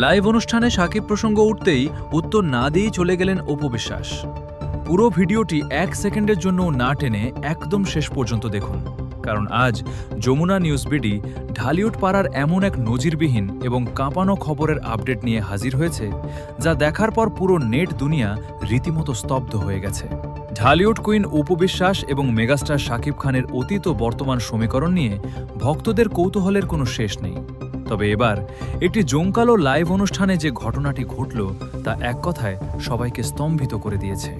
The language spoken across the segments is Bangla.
লাইভ অনুষ্ঠানে শাকিব প্রসঙ্গ উঠতেই উত্তর না দিয়েই চলে গেলেন অপু বিশ্বাস। পুরো ভিডিওটি 1 সেকেন্ডের জন্য না টেনে একদম শেষ পর্যন্ত দেখুন, কারণ আজ যমুনা নিউজ বিডি ঢালিউড পাড়ার এমন এক নজিরবিহীন এবং কাঁপানো খবরের আপডেট নিয়ে হাজির হয়েছে, যা দেখার পর পুরো নেট দুনিয়া রীতিমতো স্তব্ধ হয়ে গেছে। ঢালিউড কুইন অপু বিশ্বাস এবং মেগাস্টার শাকিব খানের অতীত ও বর্তমান সমীকরণ নিয়ে ভক্তদের কৌতূহলের কোনো শেষ নেই। তবে এবার একটি জমকালো লাইভ অনুষ্ঠানে যে ঘটনাটি ঘটল তা এক কথায় সবাইকে স্তম্ভিত করে দিয়েছে।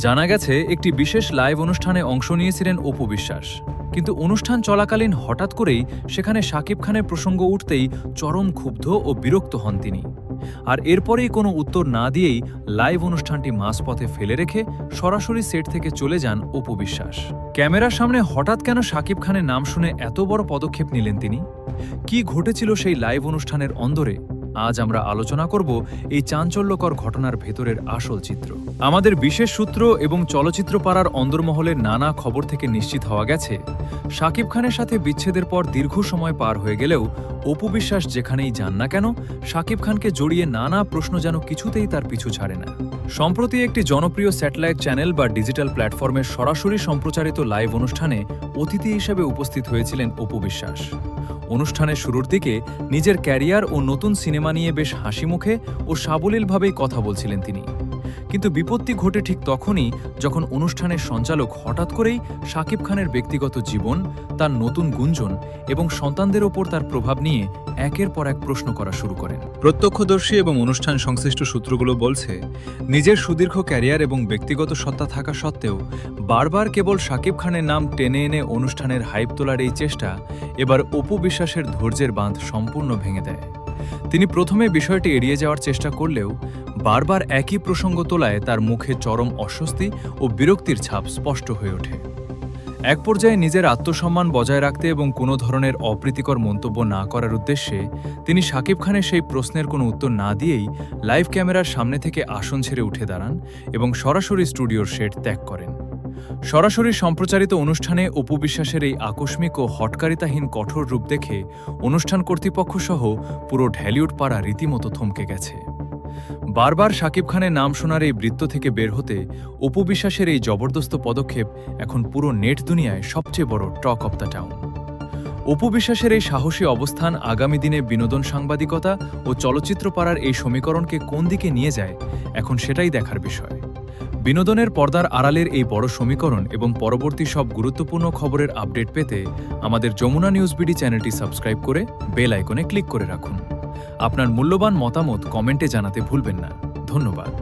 জানা গেছে একটি বিশেষ লাইভ অনুষ্ঠানে অংশ নিয়েছিলেন অপু বিশ্বাস, কিন্তু অনুষ্ঠান চলাকালীন হঠাৎ করেই সেখানে শাকিব খানের প্রসঙ্গ উঠতেই চরম ক্ষুব্ধ ও বিরক্ত হন তিনি। আর এরপরেই কোনো উত্তর না দিয়েই লাইভ অনুষ্ঠানটি মাঝপথে ফেলে রেখে সরাসরি সেট থেকে চলে যান অপু বিশ্বাস। ক্যামেরার সামনে হঠাৎ কেন শাকিব খানের নাম শুনে এত বড় পদক্ষেপ নিলেন তিনি? কি ঘটেছিল সেই লাইভ অনুষ্ঠানের অন্দরে? আজ আমরা আলোচনা করব এই চাঞ্চল্যকর ঘটনার ভেতরের আসল চিত্র। আমাদের বিশেষ সূত্র এবং চলচ্চিত্র পাড়ার অন্দরমহলের নানা খবর থেকে নিশ্চিত হওয়া গেছে, শাকিব খানের সাথে বিচ্ছেদের পর দীর্ঘ সময় পার হয়ে গেলেও অপু বিশ্বাস যেখানেই যান না কেন, শাকিব খানকে জড়িয়ে নানা প্রশ্ন যেন কিছুতেই তার পিছু ছাড়ে না। সম্প্রতি একটি জনপ্রিয় স্যাটেলাইট চ্যানেল বা ডিজিটাল প্ল্যাটফর্মের সরাসরি সম্প্রচারিত লাইভ অনুষ্ঠানে অতিথি হিসেবে উপস্থিত হয়েছিলেন অপু বিশ্বাস। অনুষ্ঠানের শুরুর দিকে নিজের ক্যারিয়ার ও নতুন সিনেমা নিয়ে বেশ হাসিমুখে ও সাবলীলভাবেই কথা বলছিলেন তিনি। কিন্তু বিপত্তি ঘটে ঠিক তখনই যখন অনুষ্ঠানের সঞ্চালক হঠাৎ করেই শাকিব খানের ব্যক্তিগত জীবন, তার নতুন গুঞ্জন এবং সন্তানদের ওপর তার প্রভাব নিয়ে একের পর এক প্রশ্ন করা শুরু করেন। প্রত্যক্ষদর্শী এবং অনুষ্ঠান সংশ্লিষ্ট সূত্রগুলো বলছে, নিজের সুদীর্ঘ ক্যারিয়ার এবং ব্যক্তিগত সত্তা থাকা সত্ত্বেও বারবার কেবল শাকিব খানের নাম টেনে এনে অনুষ্ঠানের হাইপ তোলার এই চেষ্টা এবার অপু বিশ্বাসের ধৈর্যের বাঁধ সম্পূর্ণ ভেঙে দেয়। তিনি প্রথমে বিষয়টি এড়িয়ে যাওয়ার চেষ্টা করলেও বারবার একই প্রসঙ্গ তোলায় তার মুখে চরম অস্বস্তি ও বিরক্তির ছাপ স্পষ্ট হয়ে ওঠে। এক পর্যায়ে নিজের আত্মসম্মান বজায় রাখতে এবং কোনো ধরনের অপ্রীতিকর মন্তব্য না করার উদ্দেশ্যে তিনি শাকিব খানের সেই প্রশ্নের কোনো উত্তর না দিয়েই লাইভ ক্যামেরার সামনে থেকে আসন ছেড়ে উঠে দাঁড়ান এবং সরাসরি স্টুডিওর সেট ত্যাগ করেন। সরাসরি সম্প্রচারিত অনুষ্ঠানে অপু বিশ্বাসের এই আকস্মিক ও হটকারিতাহীন কঠোর রূপ দেখে অনুষ্ঠান কর্তৃপক্ষ সহ পুরো ঢালিউড পাড়া রীতিমতো থমকে গেছে। বারবার শাকিব খানের নাম শোনার এই বৃত্ত থেকে বের হতে অপু বিশ্বাসের এই জবরদস্ত পদক্ষেপ এখন পুরো নেট দুনিয়ায় সবচেয়ে বড় talk of the town. Apu বিশ্বাসের এই সাহসী অবস্থান আগামী দিনে বিনোদন সাংবাদিকতা ও চলচ্চিত্র পাড়ার এই সমীকরণকে কোন দিকে নিয়ে যায়, এখন সেটাই দেখার বিষয়। বিনোদনের পর্দার আড়ালের এই বড় সমীকরণ এবং পরবর্তী সব গুরুত্বপূর্ণ খবরের আপডেট পেতে আমাদের যমুনা নিউজ বিডি চ্যানেলটি সাবস্ক্রাইব করে বেল আইকনে ক্লিক করে রাখুন। আপনার মূল্যবান মতামত কমেন্টে জানাতে ভুলবেন না। ধন্যবাদ।